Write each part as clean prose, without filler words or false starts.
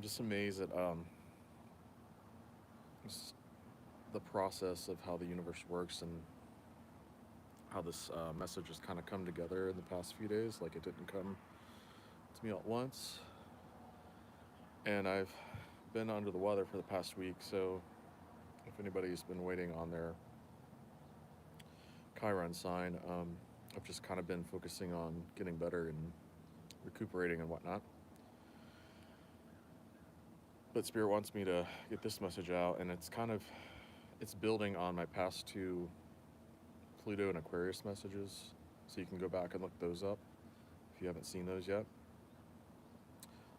I'm just amazed at just the process of how the universe works and how this message has kind of come together in the past few days. Like it didn't come to me all at once, and I've been under the weather for the past week. So if anybody's been waiting on their Chiron sign, I've just kind of been focusing on getting better and recuperating and whatnot. But Spirit wants me to get this message out, and it's building on my past two Pluto and Aquarius messages, so you can go back and look those up if you haven't seen those yet.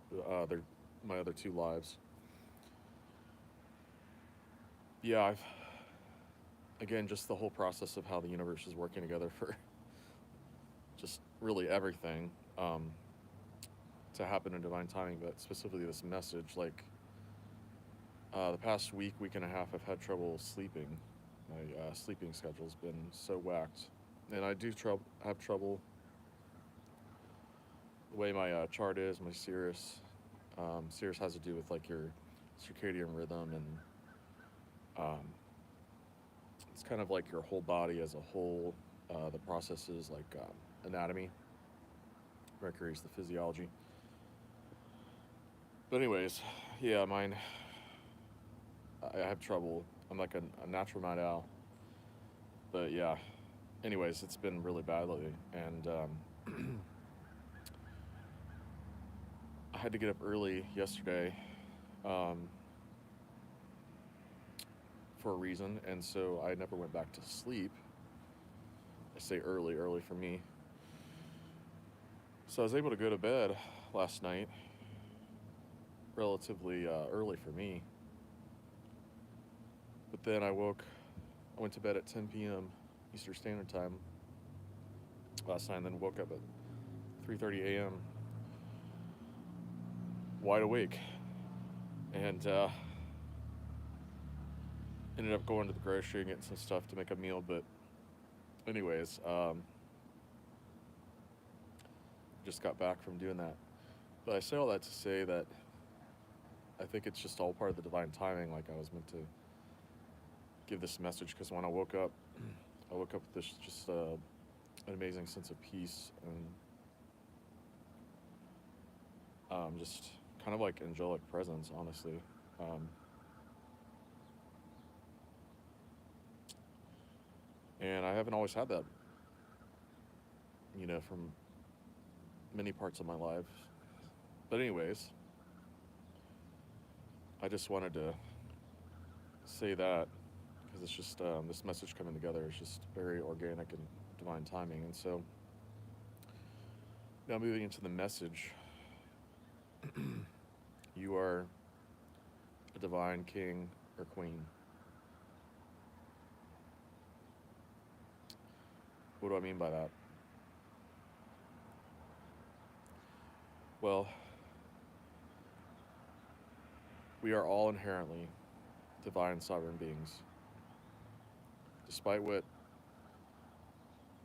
They're my other two lives. Yeah, I've again just the whole process of how the universe is working together for just really everything to happen in divine timing, but specifically this message. Like the past week and a half, I've had trouble sleeping. My sleeping schedule's been so whacked, and I do have trouble the way my chart is, my Sirius. Sirius has to do with like your circadian rhythm, and it's kind of like your whole body as a whole. The processes like anatomy, Mercury's the physiology. But anyways, yeah, mine. I have trouble. I'm like a natural night owl, but yeah. Anyways, it's been really bad lately, and I had to get up early yesterday um, for a reason, and so I never went back to sleep. I say early, early for me. So I was able to go to bed last night, relatively early for me. But then I went to bed at 10 p.m. Eastern Standard Time last night, and then woke up at 3:30 a.m. wide awake, and ended up going to the grocery and getting some stuff to make a meal. But anyways, just got back from doing that. But I say all that to say that I think it's just all part of the divine timing. Like I was meant to give this message because when I woke up with this just an amazing sense of peace and just kind of like angelic presence, honestly. Um, and I haven't always had that, from many parts of my life. But anyways, I just wanted to say that because it's just this message coming together is just very organic and divine timing. And so now moving into the message, you are a divine king or queen. What do I mean by that? Well, we are all inherently divine sovereign beings. Despite what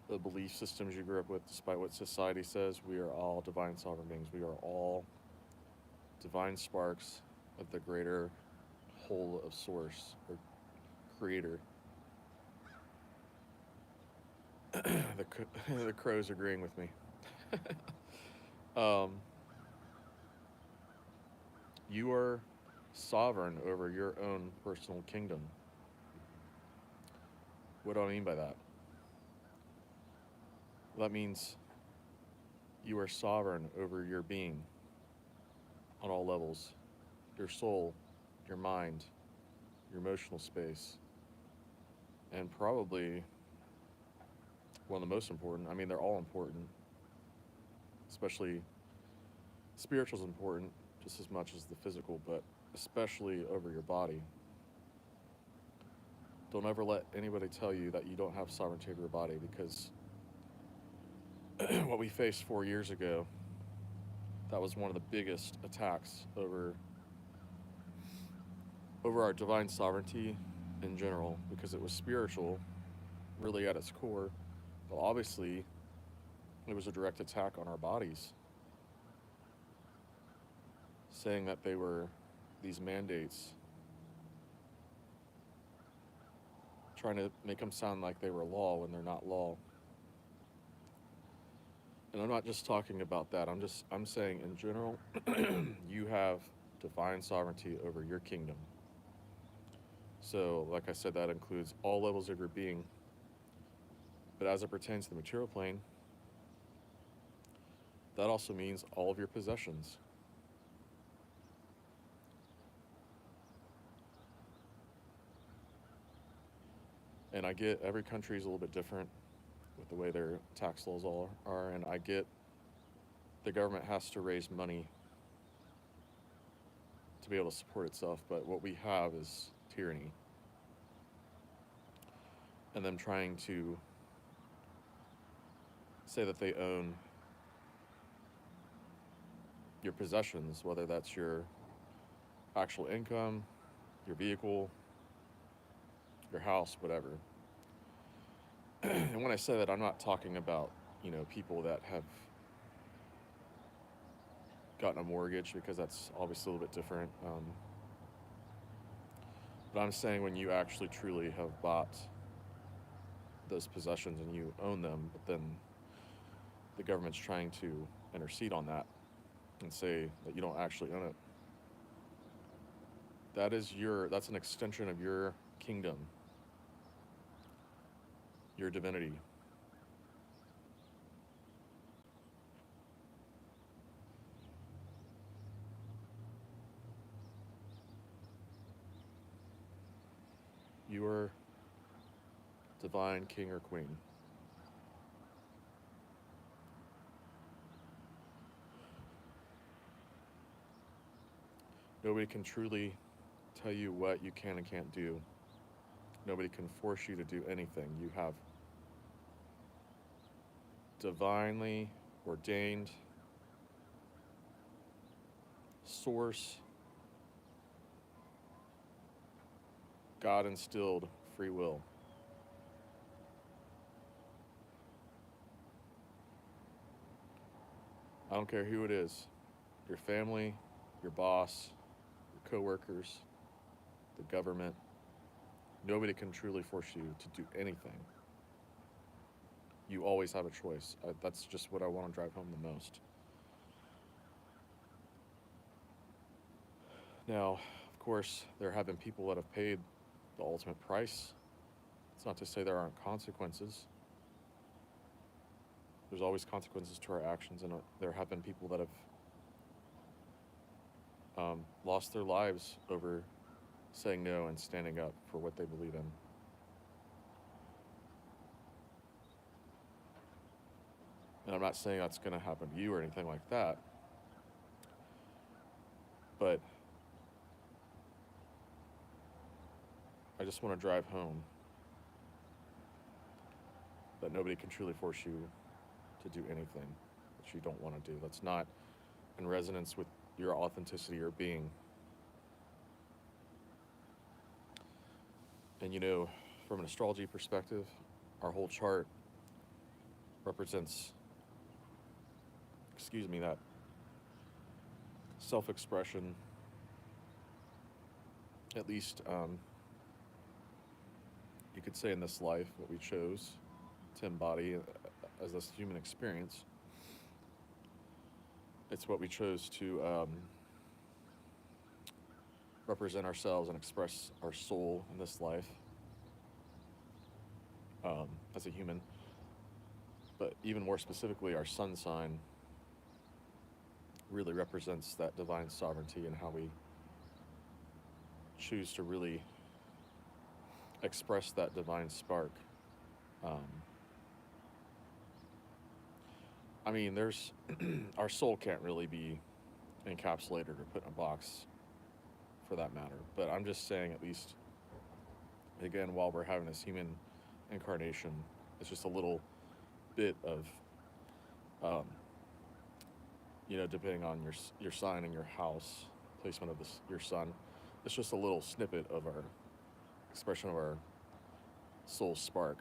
the belief systems you grew up with, despite what society says, we are all divine sovereign beings. We are all divine sparks of the greater whole of source or creator. The crows agreeing with me. um, you are sovereign over your own personal kingdom. What do I mean by that? Well, that means you are sovereign over your being on all levels, your soul, your mind, your emotional space, and probably one of the most important. I mean, they're all important, especially spiritual is important just as much as the physical, but especially over your body. Don't ever let anybody tell you that you don't have sovereignty over your body because what we faced 4 years ago, that was one of the biggest attacks over our divine sovereignty in general because it was spiritual, really at its core. Well, obviously, it was a direct attack on our bodies, saying that they were these mandates, trying to make them sound like they were law when they're not law. And I'm not just talking about that. I'm saying in general, you have divine sovereignty over your kingdom. So, like I said, that includes all levels of your being. But as it pertains to the material plane, that also means all of your possessions. And I get every country is a little bit different with the way their tax laws all are, and I get the government has to raise money to be able to support itself, but what we have is tyranny. And them trying to say that they own your possessions, whether that's your actual income, your vehicle, your house, whatever. And when I say that, I'm not talking about, people that have gotten a mortgage, because that's obviously a little bit different. But I'm saying when you actually truly have bought those possessions and you own them, but then the government's trying to intercede on that and say that you don't actually own it. That's an extension of your kingdom, your divinity. You are divine king or queen. Nobody can truly tell you what you can and can't do. Nobody can force you to do anything. You have divinely ordained source, God instilled free will. I don't care who it is, your family, your boss, your coworkers, the government. Nobody can truly force you to do anything. You always have a choice. That's just what I want to drive home the most. Now, of course, there have been people that have paid the ultimate price. It's not to say there aren't consequences. There's always consequences to our actions, and there have been people that have lost their lives over saying no and standing up for what they believe in. And I'm not saying that's going to happen to you or anything like that, but I just want to drive home that nobody can truly force you to do anything that you don't want to do. That's not in resonance with your authenticity or being. And from an astrology perspective, our whole chart represents, that self-expression, at least you could say in this life, what we chose to embody as this human experience. It's what we chose to represent ourselves and express our soul in this life as a human. But even more specifically, our sun sign really represents that divine sovereignty and how we choose to really express that divine spark. There's our soul can't really be encapsulated or put in a box for that matter. But I'm just saying, at least, again, while we're having this human incarnation, it's just a little bit of, depending on your sign and your house, placement of your sun, it's just a little snippet of our expression of our soul spark.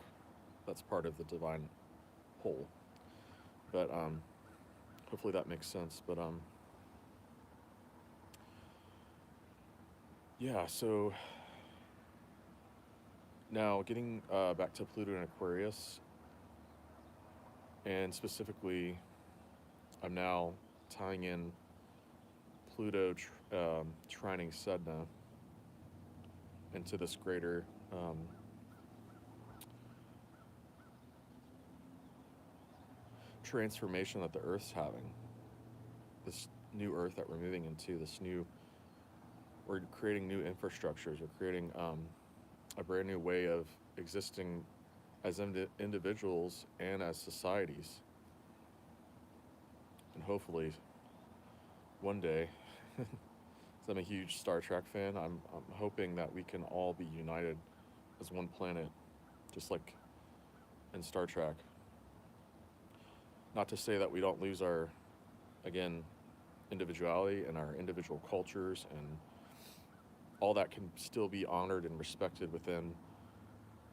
That's part of the divine whole. But hopefully that makes sense. But Yeah, so now getting back to Pluto and Aquarius, and specifically, I'm now tying in Pluto trining Sedna into this greater transformation that the Earth's having. This new Earth that we're moving into, we're creating new infrastructures. We're creating a brand new way of existing as individuals and as societies. And hopefully, one day, since I'm a huge Star Trek fan, I'm hoping that we can all be united as one planet, just like in Star Trek. Not to say that we don't lose our, again, individuality and our individual cultures, and all that can still be honored and respected within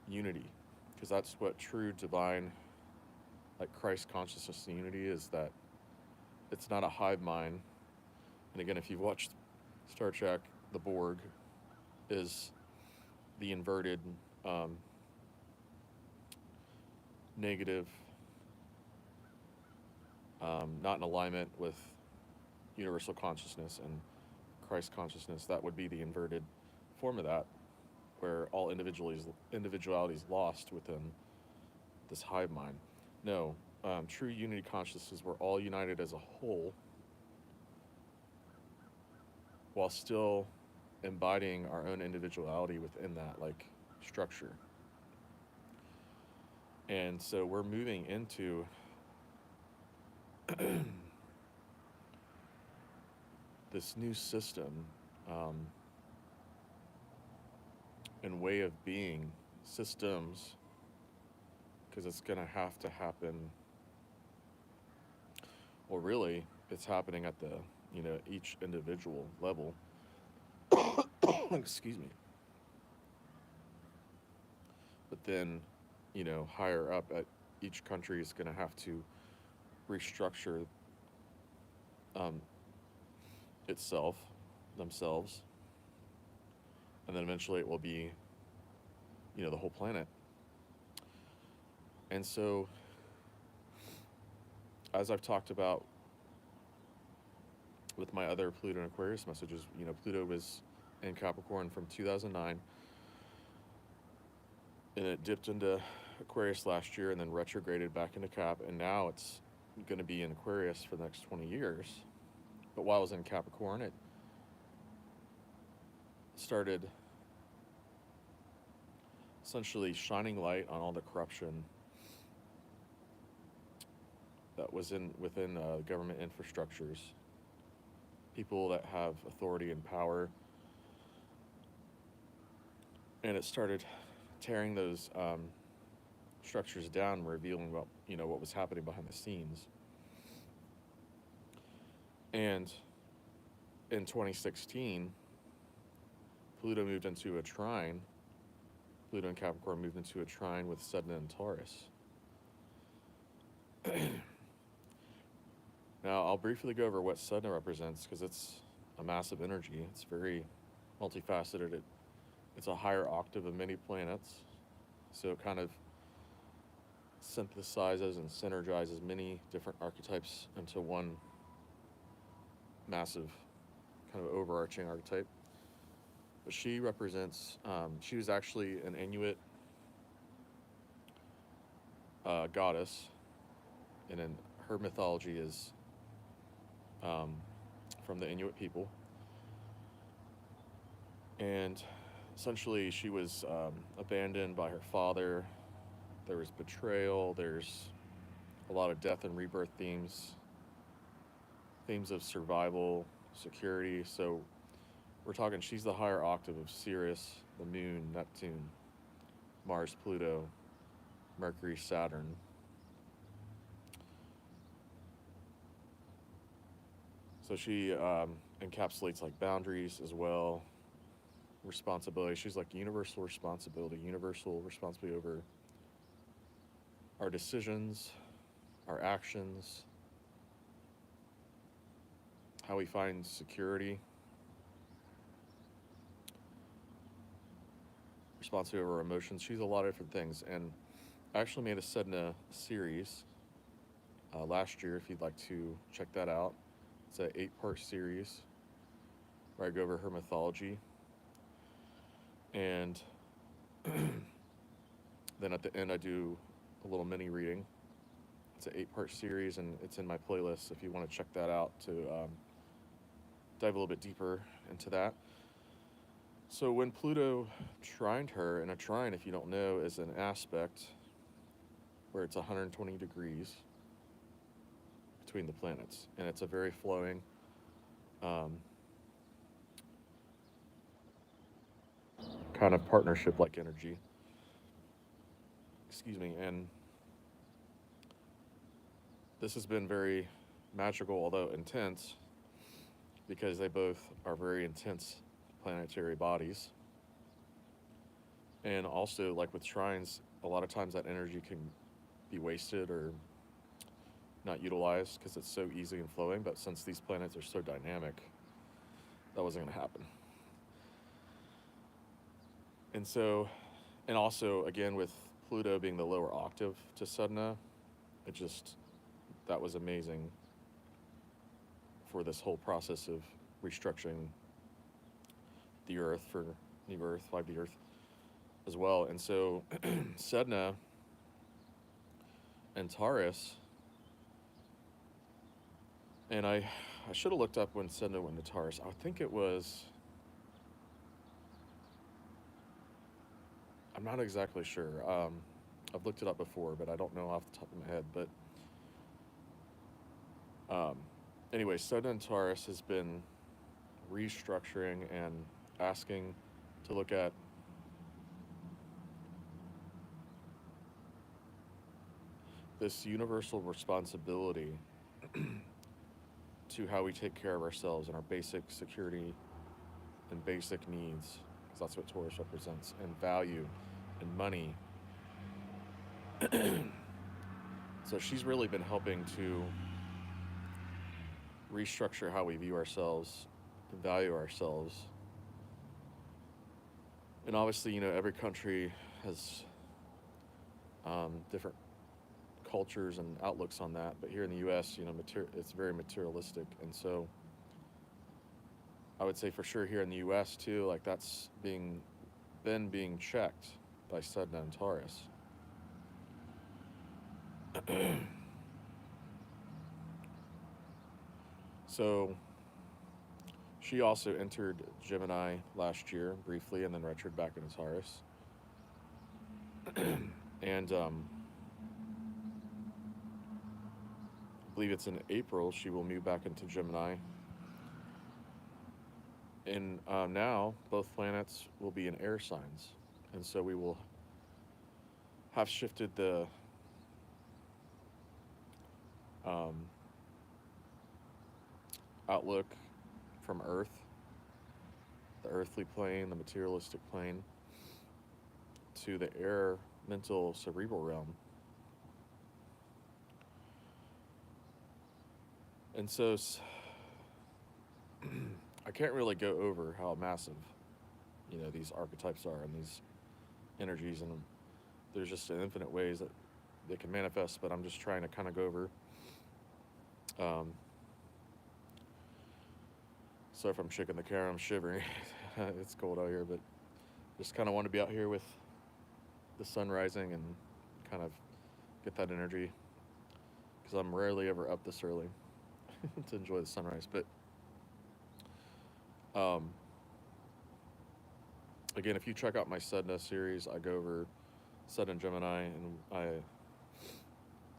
unity, because that's what true divine, like Christ consciousness and unity is, that it's not a hive mind. And again, if you've watched Star Trek, the Borg is the inverted, negative, not in alignment with universal consciousness and Christ consciousness. That would be the inverted form of that, where all individuality is lost within this hive mind. No, true unity consciousness, we're all united as a whole, while still embodying our own individuality within that, like, structure. And so we're moving into this new system, and way of being, systems, because it's going to have to happen. Well, really, it's happening at the, each individual level. Excuse me. But then, higher up at each country is going to have to restructure um, itself, themselves, and then eventually it will be, the whole planet. And so, as I've talked about with my other Pluto and Aquarius messages, Pluto was in Capricorn from 2009, and it dipped into Aquarius last year and then retrograded back into Cap, and now it's going to be in Aquarius for the next 20 years. But while I was in Capricorn, it started essentially shining light on all the corruption that was within government infrastructures, people that have authority and power, and it started tearing those structures down, revealing what was happening behind the scenes. And in 2016, Pluto moved into a trine. Pluto and Capricorn moved into a trine with Sedna and Taurus. Now, I'll briefly go over what Sedna represents, because it's a massive energy. It's very multifaceted. It's a higher octave of many planets, so it kind of synthesizes and synergizes many different archetypes into one massive kind of overarching archetype. But she represents, she was actually an Inuit goddess, and in her mythology is from the Inuit people. And essentially she was abandoned by her father. There was betrayal. There's a lot of death and rebirth themes of survival, security. So we're talking, she's the higher octave of Sirius, the moon, Neptune, Mars, Pluto, Mercury, Saturn. So she encapsulates like boundaries as well, responsibility. She's like universal responsibility over our decisions, our actions, how we find security. responsibility over our emotions. She's a lot of different things. And I actually made a Sedna series last year, if you'd like to check that out. It's an 8-part series where I go over her mythology. And then at the end, I do a little mini reading. It's an 8-part series, and it's in my playlist if you want to check that out to dive a little bit deeper into that. So when Pluto trined her, and a trine, if you don't know, is an aspect where it's 120 degrees between the planets, and it's a very flowing, um, kind of partnership-like energy. Excuse me, and this has been very magical, although intense, because they both are very intense planetary bodies. And also, like with trines, a lot of times that energy can be wasted or not utilized because it's so easy and flowing. But since these planets are so dynamic, that wasn't going to happen. And so, and also, again, with Pluto being the lower octave to Sedna, it just, that was amazing for this whole process of restructuring the Earth for New Earth, 5D Earth as well. And so, Sedna and Taurus, and I should have looked up when Sedna went to Taurus. I think it was, I'm not exactly sure. I've looked it up before, but I don't know off the top of my head. But anyway, Sedna and Taurus has been restructuring and asking to look at this universal responsibility to how we take care of ourselves and our basic security and basic needs, because that's what Taurus represents, and value and money. So she's really been helping to restructure how we view ourselves and value ourselves. And obviously, every country has different cultures and outlooks on that. But here in the U.S., it's very materialistic, and so I would say for sure here in the U.S. too, like that's being checked by Sedna and Taurus. So she also entered Gemini last year briefly, and then retrograde back into Taurus. And I believe it's in April she will move back into Gemini. And now both planets will be in air signs, and so we will have shifted the outlook from Earth, the earthly plane, the materialistic plane, to the air, mental, cerebral realm. And so I can't really go over how massive, these archetypes are and these energies, and there's just infinite ways that they can manifest, but I'm just trying to kind of go over. So if I'm shaking the camera, I'm shivering. It's cold out here, but just kind of want to be out here with the sun rising and kind of get that energy, because I'm rarely ever up this early to enjoy the sunrise. But again, if you check out my Sedna series, I go over Sedna and Gemini and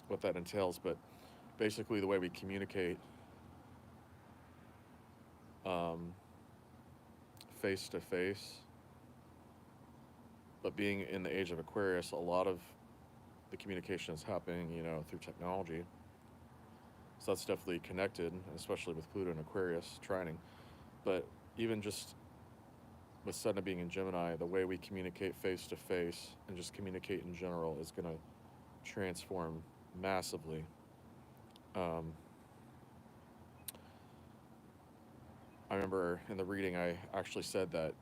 what that entails. But basically, the way we communicate face to face. But being in the age of Aquarius, a lot of the communication is happening, through technology. So that's definitely connected, especially with Pluto and Aquarius trining. But even just with Sedna being in Gemini, the way we communicate face to face and just communicate in general is going to transform massively. I remember in the reading I actually said that,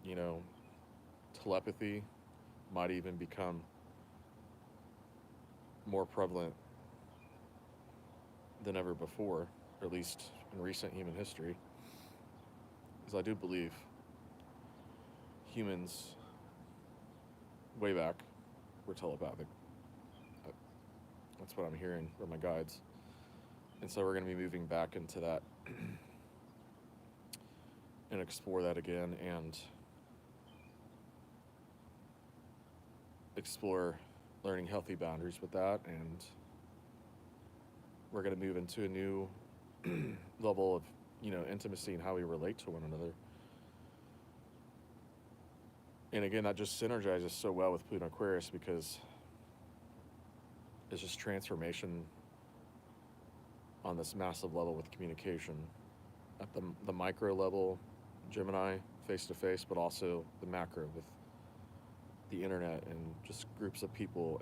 telepathy might even become more prevalent than ever before, or at least in recent human history, is I do believe humans way back were telepathic. That's what I'm hearing from my guides. And so we're going to be moving back into that and explore that again and explore learning healthy boundaries with that. And we're going to move into a new level of, intimacy and how we relate to one another. And again, that just synergizes so well with Pluto Aquarius because it's just transformation on this massive level with communication at the micro level, Gemini, face-to-face, but also the macro with the internet and just groups of people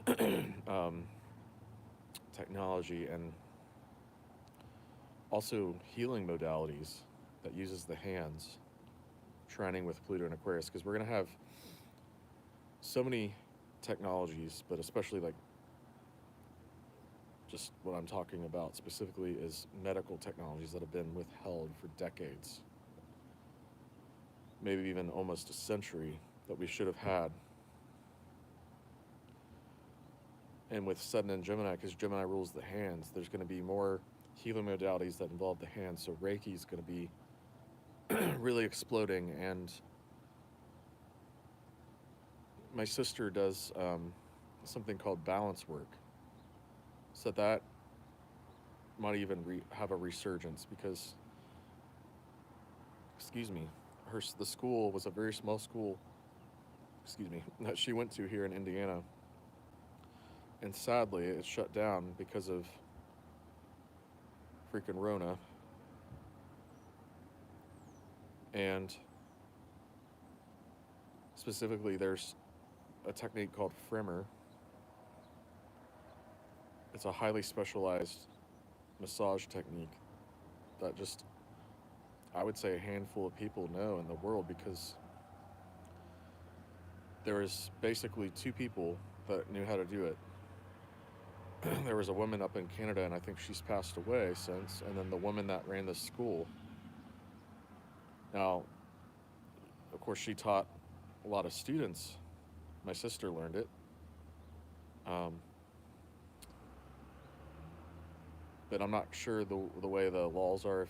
and technology, and also healing modalities that uses the hands, trining with Pluto and Aquarius, because we're going to have so many technologies, but especially like just what I'm talking about specifically is medical technologies that have been withheld for decades, maybe even almost a century, that we should have had. And with Sedna and Gemini, because Gemini rules the hands, there's going to be more healing modalities that involve the hands. So Reiki is going to be really exploding. And my sister does something called balance work. So that might even have a resurgence because, the school was a very small school, that she went to here in Indiana. And sadly, it shut down because of freaking Rona. And specifically, there's a technique called Fremer. It's a highly specialized massage technique that just, I would say, a handful of people know in the world, because there was basically two people that knew how to do it. There was a woman up in Canada, and I think she's passed away since, and then the woman that ran this school. Now, of course, she taught a lot of students. My sister learned it. But I'm not sure the way the laws are, if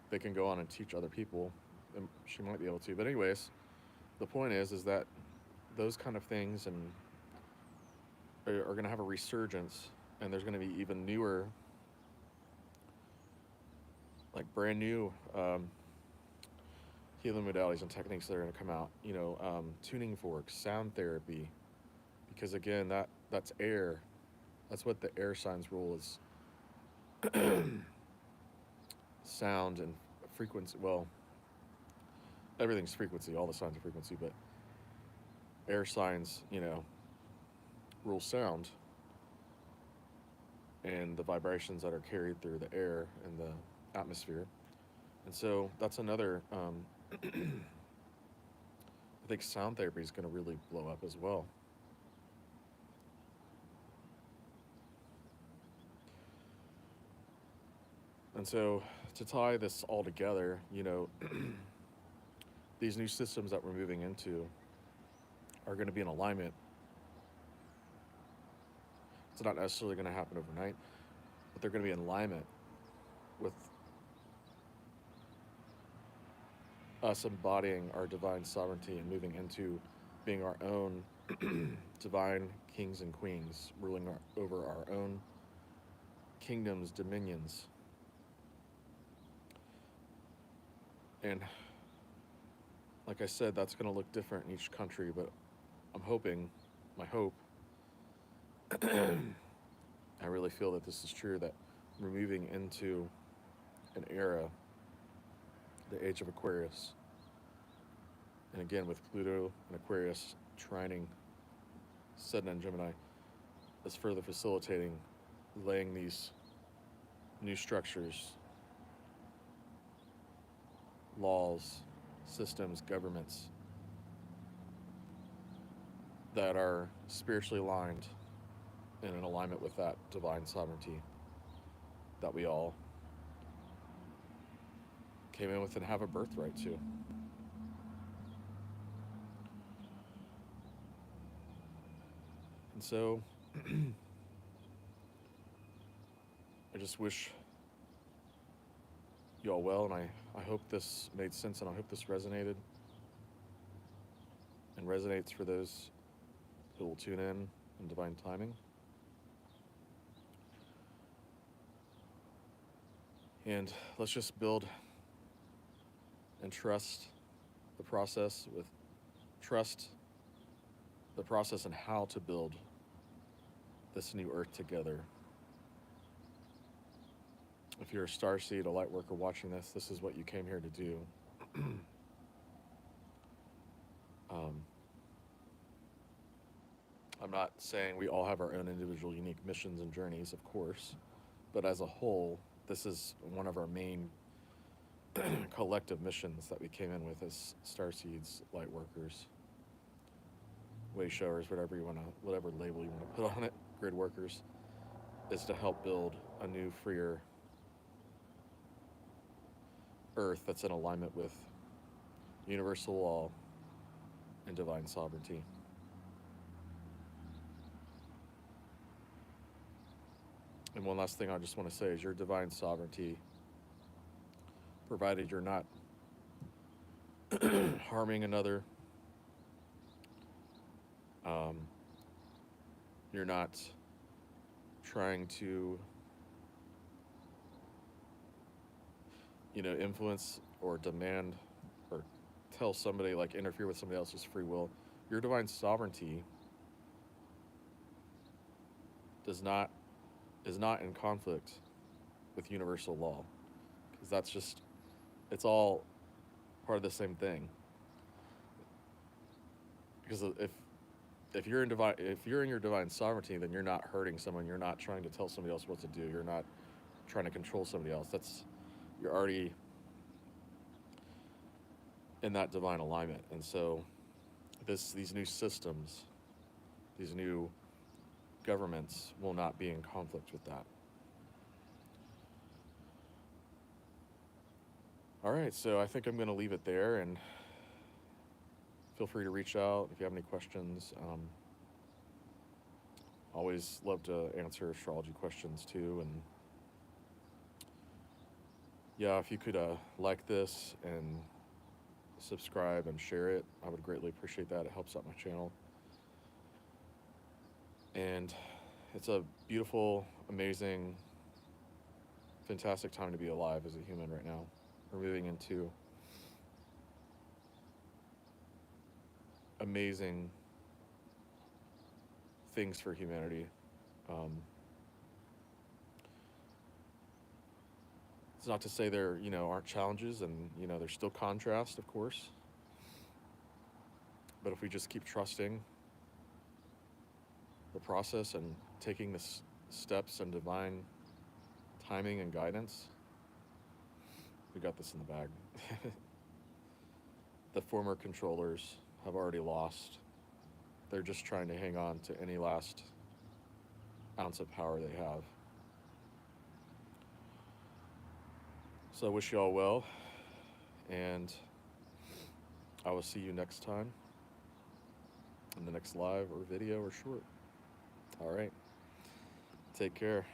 they can go on and teach other people. And she might be able to. But anyways, the point is that those kind of things are going to have a resurgence, and there's going to be even newer, like brand new healing modalities and techniques that are going to come out. Tuning forks, sound therapy, because again, that's air. That's what the air signs rule is. Sound and frequency. Well, everything's frequency. All the signs are frequency, but air signs, rule sound and the vibrations that are carried through the air and the atmosphere. And so that's another, I think sound therapy is going to really blow up as well. And so to tie this all together, these new systems that we're moving into are going to be in alignment. It's not necessarily going to happen overnight, but they're going to be in alignment with us embodying our divine sovereignty and moving into being our own divine kings and queens, ruling over our own kingdoms, dominions. And like I said, that's going to look different in each country, but I'm hoping, my hope, I really feel that this is true, that we're moving into an era, the age of Aquarius. And again, with Pluto and Aquarius trining Sedna and Gemini, is further facilitating laying these new structures, laws, systems, governments that are spiritually aligned and in alignment with that divine sovereignty that we all came in with and have a birthright to. And so I just wish you all well, and I hope this made sense, and I hope this resonated and resonates for those who will tune in divine timing. And let's just build and trust the process with trust the process and how to build this new earth together. If you're a starseed, a light worker watching this, this is what you came here to do. I'm not saying we all have our own individual unique missions and journeys, of course, but as a whole, this is one of our main collective missions that we came in with as starseeds, light workers, way showers, whatever label you want to put on it, grid workers, is to help build a new, freer earth that's in alignment with universal law and divine sovereignty. And one last thing I just want to say is your divine sovereignty, provided you're not harming another, you're not trying to, influence or demand or tell somebody, like interfere with somebody else's free will. Your divine sovereignty is not in conflict with universal law, because it's all part of the same thing. Because if you're in your divine sovereignty, then you're not hurting someone. You're not trying to tell somebody else what to do. You're not trying to control somebody else. You're already in that divine alignment. And so these new systems, these new governments will not be in conflict with that. All right, so I think I'm going to leave it there, and feel free to reach out if you have any questions. Always love to answer astrology questions too. And yeah, if you could like this and subscribe and share it, I would greatly appreciate that. It helps out my channel. And it's a beautiful, amazing, fantastic time to be alive as a human right now. We're moving into amazing things for humanity. It's not to say there, aren't challenges, and, there's still contrast, of course. But if we just keep trusting the process and taking the steps and divine timing and guidance, we got this in the bag. The former controllers have already lost. They're just trying to hang on to any last ounce of power they have. So I wish you all well, and I will see you next time in the next live or video or short. All right. Take care.